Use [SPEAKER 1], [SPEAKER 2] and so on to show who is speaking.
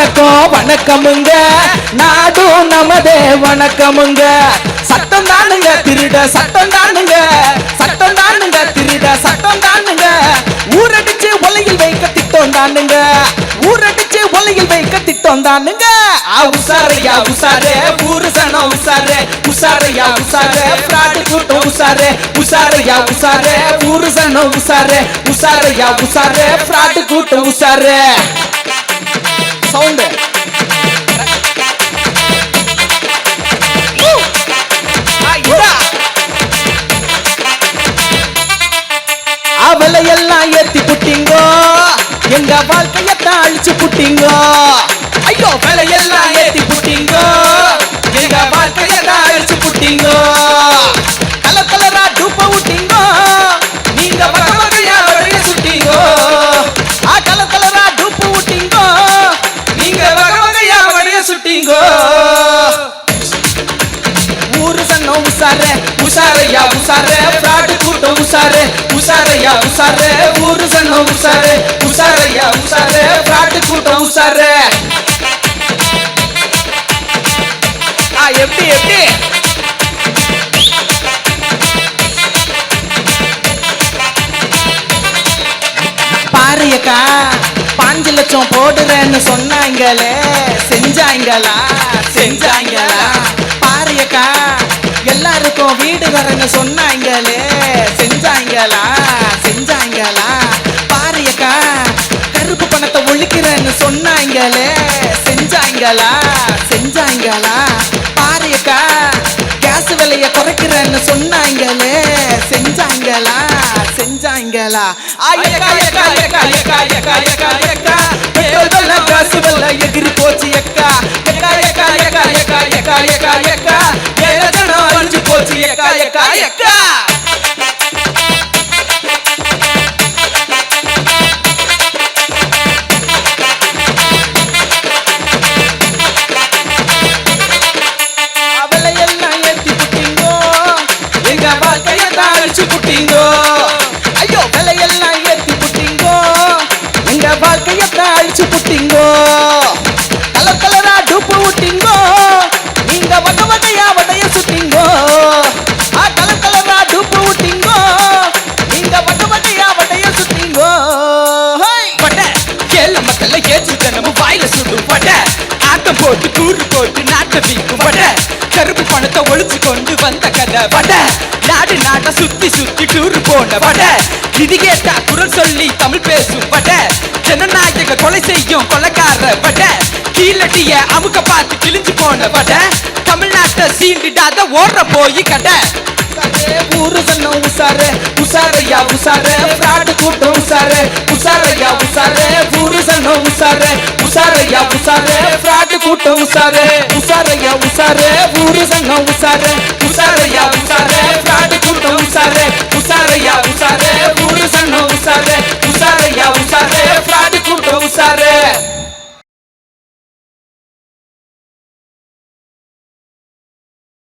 [SPEAKER 1] வணக்கம் வணக்கமுங்க நாடும் நமதே வணக்கமுங்க சட்டம் தானுங்க திருட சட்டம் தானுங்க சட்டம் தானுங்க திருட சட்டம் தானுங்க ஊரடிச்சு ஒலையில் வைக்க திட்டம் தானுங்க ஊரடிச்சு ஒலையில் வைக்க திட்டம் தானுங்க உசாரையா உசாரே ஊருசனம் உசாரே உசாரையா உசாரே பிராடு கூட்டம் உசாரே உசாரையா உசாரே ஊருசனம் உசாரே உசாரையா உசாரே பிராடு கூட்டம் உசாரே சவுண்ட் அவளையெல்லாம் ஏத்தி புட்டிங்கோ எங்க வாழ்க்கையத்தான் அழிச்சு புட்டிங்கோ ஐயோ விலையெல்லாம் ஏத்தி புட்டிங்கோ எங்க வாழ்க்கையத்தான் அழிச்சு புட்டிங்கோ கலர் கலரா டூப்ப விட்டீங்கோ நீங்க வகை வகையா வழிய சுட்டீங்கோ கலர் கலரா டூப்ப விட்டீங்கோ நீங்க வகை வகையா வழிய சுட்டீங்கோ ஊரு சன்னம் உசாரே உசாரையா உசாரே பிராடு கூட்டம் உசாரே உசாரையா உசாரே ஊரு சன்னம் உசாரே உசாரையா உசாரே பிராடு கூட்டம் உசாரே எப்படி எப்படி பாருக்கா 5 லட்சம் போடுறேன்னு சொன்னாங்களே செஞ்சாங்களா செஞ்சாங்களா பாருக்கா எல்லாருக்கும் வீடு வரேன்னு சொன்னாங்களே செஞ்சாங்களா செஞ்சாங்களா பாருக்கா கருப்பு பணத்தை ஒழிக்கிறேன்னு சொன்னாங்களே செஞ்சாங்களா செஞ்சாங்களா பாருக்கா கேஸ் விலைய குறைக்கிறேன்னு சொன்னாங்களே செஞ்சாங்களா செஞ்சாங்களா ஐயக்கா ஐயக்கா ஐயக்கா ஐயக்கா ஐயக்கா ஐயக்கா ஐயக்கா பெட்ரோல் காசு விலை எகிரி போச்சு அக்கா ஐயக்கா ஐயக்கா ஐயக்கா ஐயக்கா ஐயக்கா ஐயக்கா ஐயக்கா ஏழனம் அழிஞ்சு போச்சு அக்கா ஐயக்கா ஐயக்கா ஐயோ விலையெல்லாம் ஏத்தி புட்டிங்கோ எங்க வாழ்க்கையத்தான் அழிச்சு புட்டிங்கோ கலர் கலரா டூப்பு விட்டீங்கோ நீங்க வகை வகையா வடைய சுட்டீங்கோ கலர் கலரா டூப்பு விட்டீங்கோ நீங்க வகை வகையா வடைய சுட்டீங்கோ பட்ட கேள்வி மக்கள் ஏற்றுக்க நம்ம வாயில சுடும் பட்ட ஆட்டம் போட்டு கூறு போட்டு நாட்டை வீக்கும் பட்ட கருப்பு பணத்தை ஒழிச்சு கொண்டு வந்த கதை பட நாடு நாட்டை சுத்தி சுத்தி டூர் போன பட இது கேட்டா குரல் சொல்லி தமிழ் பேசும் பட ஜனநாயக கொலை செய்யும் கொலைக்கார பட கீழட்டிய அமுக்க பார்த்து கிழிஞ்சு போன பட தமிழ்நாட்டை சீண்டிடாத ஓடுற போய் கடை ஊரு சன்னம் உசாரே உசாரையா உசாரே பிராடு கூட்டம் உசாரே உசாரையா உசாரே ஊரு சன்னம் உசாரே உசாரையா உசாரே பிராடு கூட்டம் உசாரே உசாரையா உசாரே ஊரு சன்னம் உசாரே